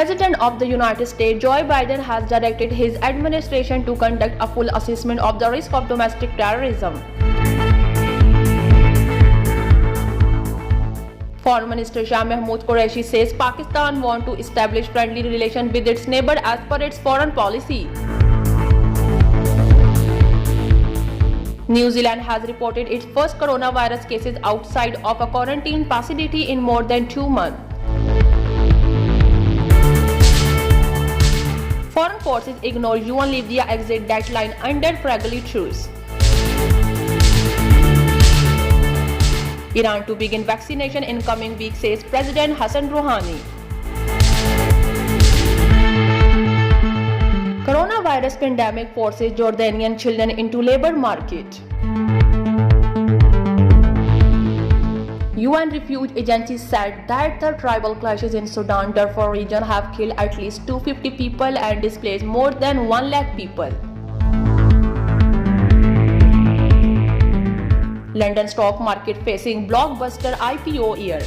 President of the United States Joe Biden has directed his administration to conduct a full assessment of the risk of domestic terrorism. Foreign Minister Shah Mahmood Qureshi says Pakistan wants to establish friendly relations with its neighbor as per its foreign policy. New Zealand has reported its first coronavirus cases outside of a quarantine facility in more than 2 months. Foreign forces ignore UN Libya exit deadline under fragile truce. Iran to begin vaccination in coming week, says President Hassan Rouhani. Coronavirus pandemic forces Jordanian children into labor market. UN Refuge Agency said that the tribal clashes in Sudan Darfur region have killed at least 250 people and displaced more than 1 lakh people. London stock market facing blockbuster IPO year.